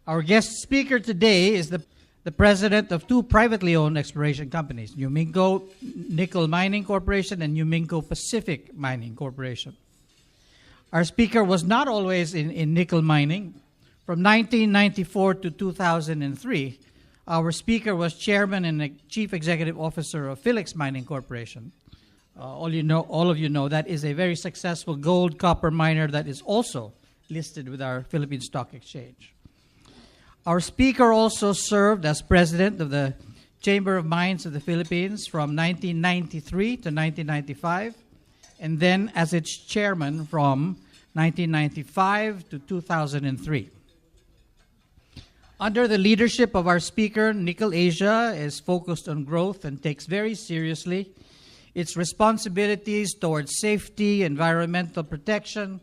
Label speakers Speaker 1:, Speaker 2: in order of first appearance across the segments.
Speaker 1: Our guest speaker today is the president of two privately owned exploration companies, Uminco Nickel Mining Corporation and Uminco Pacific Mining Corporation. Our speaker was not always in nickel mining. From 1994 to 2003, our speaker was chairman and chief executive officer of Philex Mining Corporation. All of you know that is a very successful gold copper miner that is also listed with our Philippine Stock Exchange. Our speaker also served as president of the Chamber of Mines of the Philippines from 1993 to 1995, and then as its chairman from 1995 to 2003. Under the leadership of our speaker, Nickel Asia is focused on growth and takes very seriously its responsibilities towards safety, environmental protection,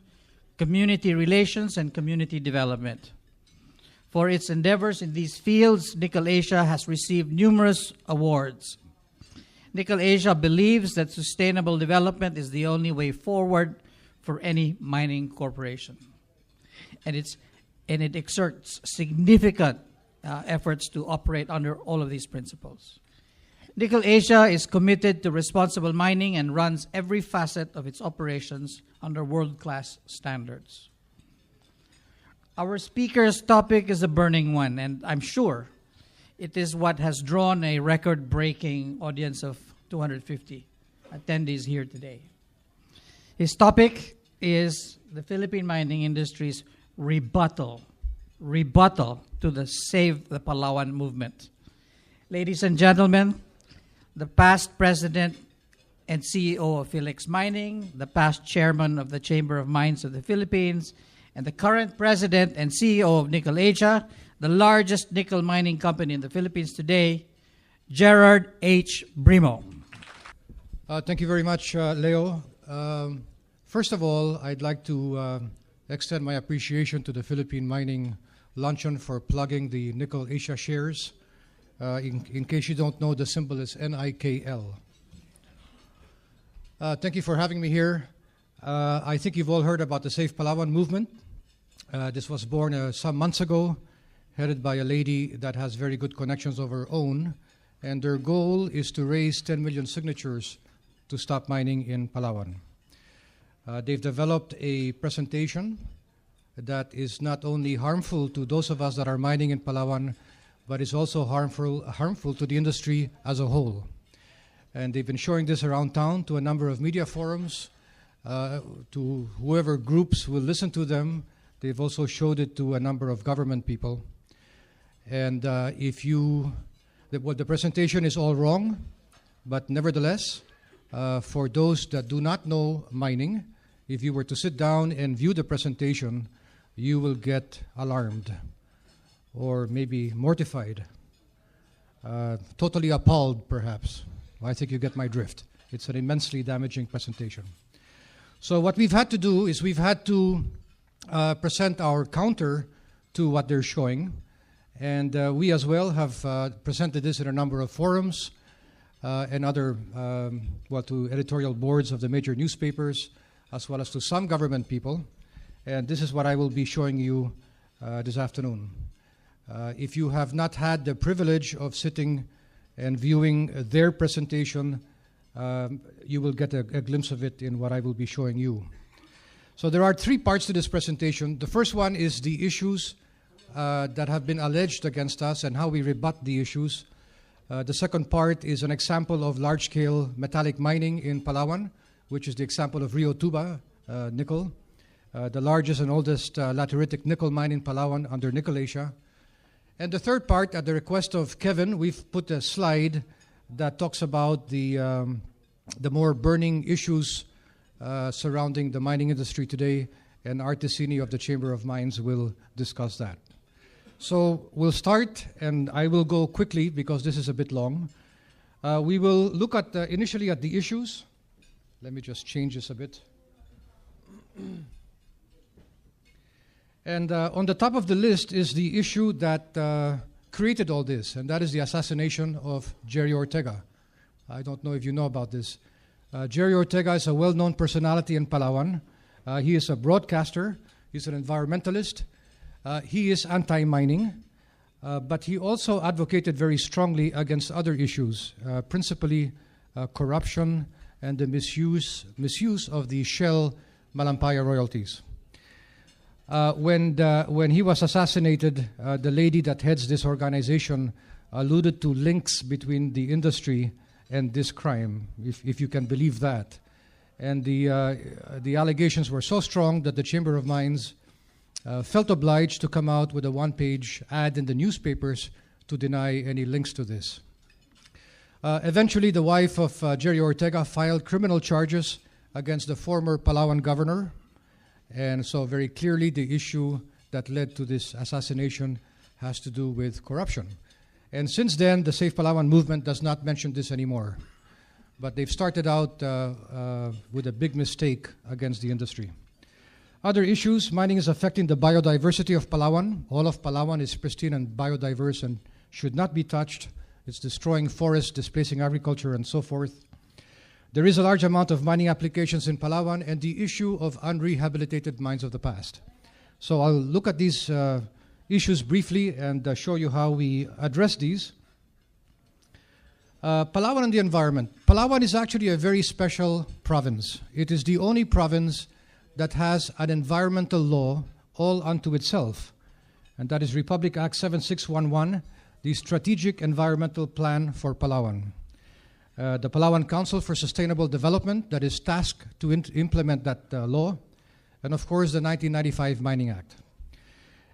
Speaker 1: community relations, and community development. For its endeavors in these fields, Nickel Asia has received numerous awards. Nickel Asia believes that sustainable development is the only way forward for any mining corporation. And it exerts significant efforts to operate under all of these principles. Nickel Asia is committed to responsible mining and runs every facet of its operations under world-class standards. Our speaker's topic is a burning one, and I'm sure it is what has drawn a record-breaking audience of 250 attendees here today. His topic is the Philippine mining industry's rebuttal to the Save the Palawan movement. Ladies and gentlemen, the past president and CEO of Philex Mining, the past chairman of the Chamber of Mines of the Philippines, and the current president and CEO of Nickel Asia, the largest nickel mining company in the Philippines today, Gerard H. Brimo.
Speaker 2: Thank you very much, Leo. First of all, I'd like to extend my appreciation to the Philippine Mining Luncheon for plugging the Nickel Asia shares. In case you don't know, the symbol is NIKL. Thank you for having me here. I think you've all heard about the Save Palawan movement. This was born some months ago, headed by a lady that has very good connections of her own, and their goal is to raise 10 million signatures to stop mining in Palawan. They've developed a presentation that is not only harmful to those of us that are mining in Palawan, but is also harmful to the industry as a whole. And they've been showing this around town to a number of media forums, to whoever groups will listen to them. They've also showed it to a number of government people. And the presentation is all wrong, but nevertheless, for those that do not know mining, if you were to sit down and view the presentation, you will get alarmed or maybe mortified, totally appalled perhaps. I think you get my drift. It's an immensely damaging presentation. So what we've had to do is we've had to present our counter to what they're showing. And we as well have presented this in a number of forums and other, to editorial boards of the major newspapers, as well as to some government people. And this is what I will be showing you this afternoon. If you have not had the privilege of sitting and viewing their presentation, you will get a glimpse of it in what I will be showing you. So there are three parts to this presentation. The first one is the issues that have been alleged against us and how we rebut the issues. The second part is an example of large-scale metallic mining in Palawan, which is the example of Rio Tuba nickel, the largest and oldest lateritic nickel mine in Palawan under Nickel Asia. And the third part, at the request of Kevin, we've put a slide that talks about the more burning issues surrounding the mining industry today, and Art Tessini of the Chamber of Mines will discuss that. So we'll start, and I will go quickly because this is a bit long. We will look at initially at the issues. Let me just change this a bit. And on the top of the list is the issue that created all this, and that is the assassination of Jerry Ortega. I don't know if you know about this. Jerry Ortega is a well-known personality in Palawan. He is a broadcaster. He's an environmentalist. He is anti-mining, but he also advocated very strongly against other issues, principally corruption and the misuse of the Shell Malampaya royalties. When he was assassinated, the lady that heads this organization alluded to links between the industry and this crime, if you can believe that. And the allegations were so strong that the Chamber of Mines felt obliged to come out with a one-page ad in the newspapers to deny any links to this. Eventually, the wife of Jerry Ortega filed criminal charges against the former Palawan governor. And so very clearly the issue that led to this assassination has to do with corruption. And since then, the Safe Palawan movement does not mention this anymore. But they've started out with a big mistake against the industry. Other issues: mining is affecting the biodiversity of Palawan. All of Palawan is pristine and biodiverse and should not be touched. It's destroying forests, displacing agriculture, and so forth. There is a large amount of mining applications in Palawan and the issue of unrehabilitated mines of the past. So I'll look at these issues briefly and show you how we address these. Palawan and the environment. Palawan is actually a very special province. It is the only province that has an environmental law all unto itself, and that is Republic Act 7611, the Strategic Environmental Plan for Palawan. The Palawan Council for Sustainable Development that is tasked to implement that law, and of course the 1995 Mining Act.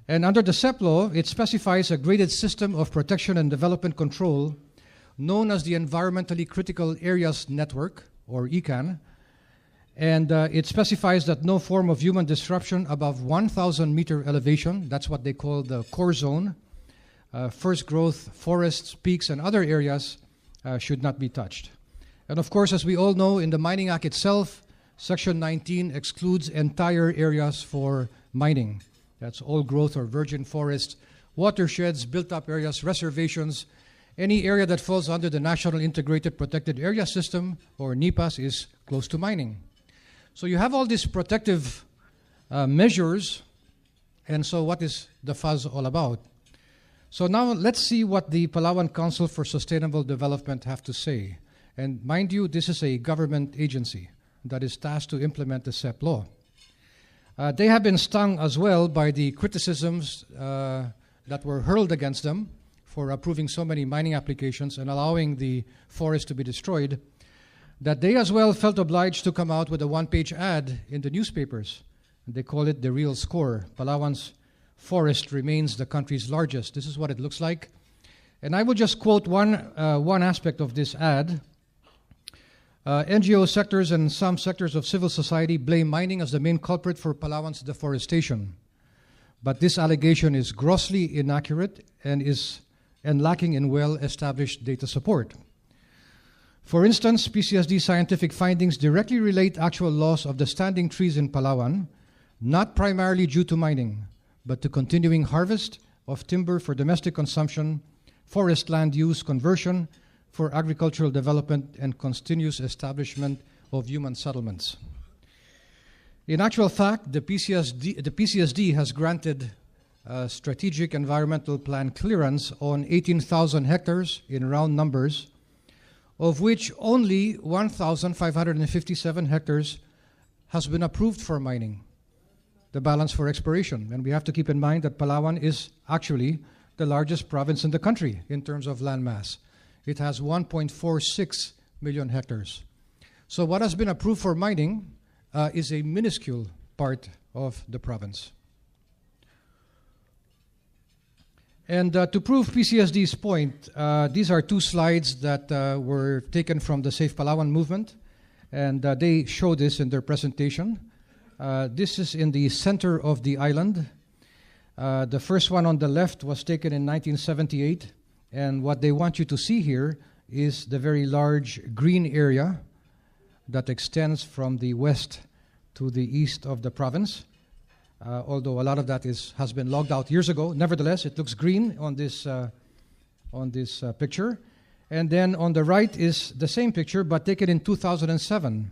Speaker 2: And under the SEP law, it specifies a graded system of protection and development control known as the Environmentally Critical Areas Network, or ECAN, and it specifies that no form of human disruption above 1,000 meter elevation, that's what they call the core zone, first growth, forests, peaks, and other areas should not be touched. And of course, as we all know, in the Mining Act itself, Section 19 excludes entire areas for mining. That's old growth or virgin forests, watersheds, built-up areas, reservations. Any area that falls under the National Integrated Protected Area System, or NIPAS, is close to mining. So you have all these protective measures, and so what is the fuzz all about? So now let's see what the Palawan Council for Sustainable Development have to say. And mind you, this is a government agency that is tasked to implement the SEP law. They have been stung as well by the criticisms that were hurled against them for approving so many mining applications and allowing the forest to be destroyed, that they as well felt obliged to come out with a one-page ad in the newspapers. They call it the real score. Palawan's forest remains the country's largest. This is what it looks like. And I will just quote one aspect of this ad. NGO sectors and some sectors of civil society blame mining as the main culprit for Palawan's deforestation. But this allegation is grossly inaccurate and lacking in well-established data support. For instance, PCSD scientific findings directly relate actual loss of the standing trees in Palawan, not primarily due to mining, but to continuing harvest of timber for domestic consumption, forest land use conversion for agricultural development, and continuous establishment of human settlements. In actual fact, the PCSD has granted strategic environmental plan clearance on 18,000 hectares in round numbers, of which only 1,557 hectares has been approved for mining, the balance for exploration. And we have to keep in mind that Palawan is actually the largest province in the country in terms of land mass. It has 1.46 million hectares. So what has been approved for mining is a minuscule part of the province. And to prove PCSD's point, these are two slides that were taken from the Safe Palawan movement, and they show this in their presentation. This is in the center of the island. The first one on the left was taken in 1978, and what they want you to see here is the very large green area that extends from the west to the east of the province. Although a lot of that has been logged out years ago. Nevertheless, it looks green on this picture. And then on the right is the same picture, but taken in 2007.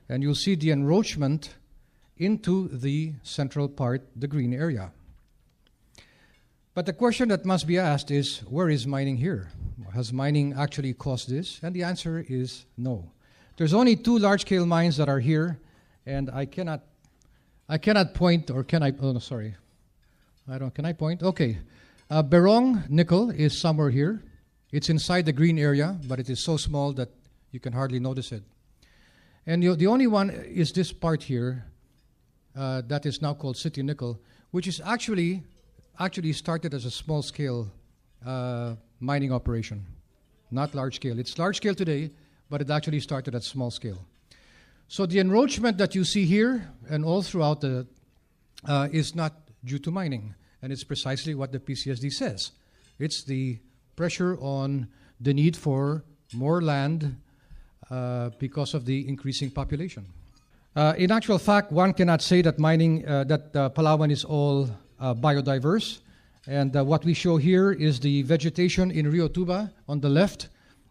Speaker 2: And you'll see the encroachment into the central part, the green area. But the question that must be asked is, where is mining here? Has mining actually caused this? And the answer is no. There's only 2 large-scale mines that are here, and I cannot point, or can I? Oh, no, sorry. Can I point? Okay. Berong nickel is somewhere here. It's inside the green area, but it is so small that you can hardly notice it. And the only one is this part here that is now called City Nickel, which is actually started as a small-scale mining operation, not large-scale. It's large-scale today, but it actually started at small scale. So the enroachment that you see here and all throughout is not due to mining, and it's precisely what the PCSD says. It's the pressure on the need for more land because of the increasing population. In actual fact, one cannot say that Palawan is all biodiverse. And what we show here is the vegetation in Rio Tuba on the left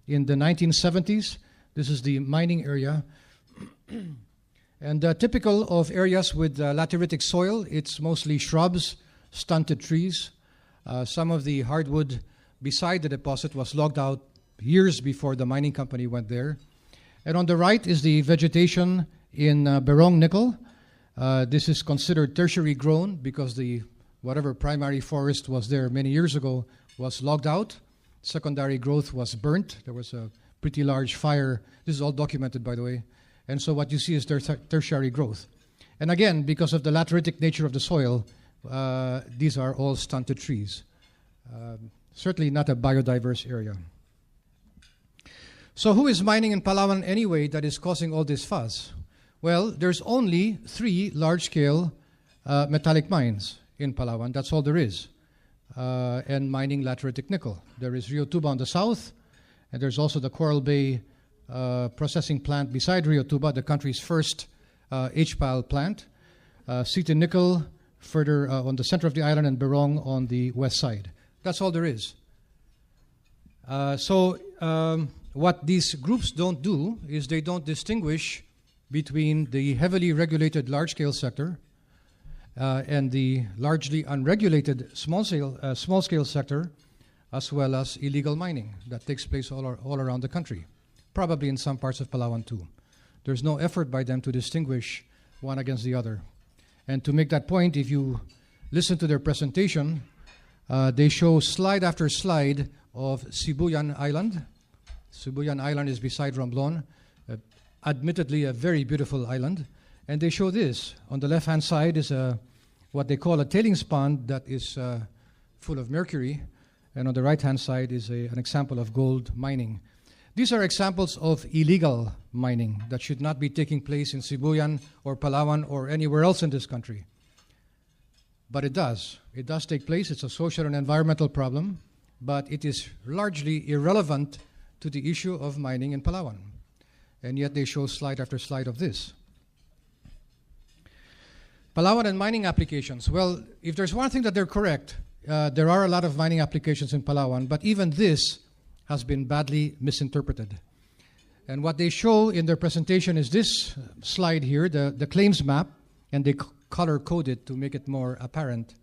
Speaker 2: in the 1970s. This is the mining area. And typical of areas with lateritic soil, it's mostly shrubs, stunted trees. Some of the hardwood beside the deposit was logged out years before the mining company went there. And on the right is the vegetation in Berong nickel. This is considered tertiary grown because whatever primary forest was there many years ago was logged out. Secondary growth was burnt. There was a pretty large fire. This is all documented, by the way. And so what you see is tertiary growth. And again, because of the lateritic nature of the soil, these are all stunted trees. Certainly not a biodiverse area. So who is mining in Palawan anyway that is causing all this fuss? Well, there's only 3 large-scale metallic mines in Palawan. That's all there is. And mining lateritic nickel. There is Rio Tuba on the south, and there's also the Coral Bay processing plant beside Rio Tuba, the country's first HPAL plant. City Nickel further on the center of the island, and Berong on the west side. That's all there is. So what these groups don't do is they don't distinguish between the heavily regulated large-scale sector and the largely unregulated small-scale sector, as well as illegal mining that takes place all around the country, probably in some parts of Palawan too. There's no effort by them to distinguish one against the other. And to make that point, if you listen to their presentation, they show slide after slide of Sibuyan Island. Sibuyan Island is beside Romblon, admittedly a very beautiful island. And they show this. On the left-hand side is what they call a tailings pond that is full of mercury. And on the right-hand side is an example of gold mining. These are examples of illegal mining that should not be taking place in Sibuyan or Palawan or anywhere else in this country. But it does. It does take place. It's a social and environmental problem, but it is largely irrelevant to the issue of mining in Palawan. And yet they show slide after slide of this. Palawan and mining applications. Well, if there's one thing that they're correct, there are a lot of mining applications in Palawan, but even this has been badly misinterpreted. And what they show in their presentation is this slide here, the claims map, and they color-code it to make it more apparent.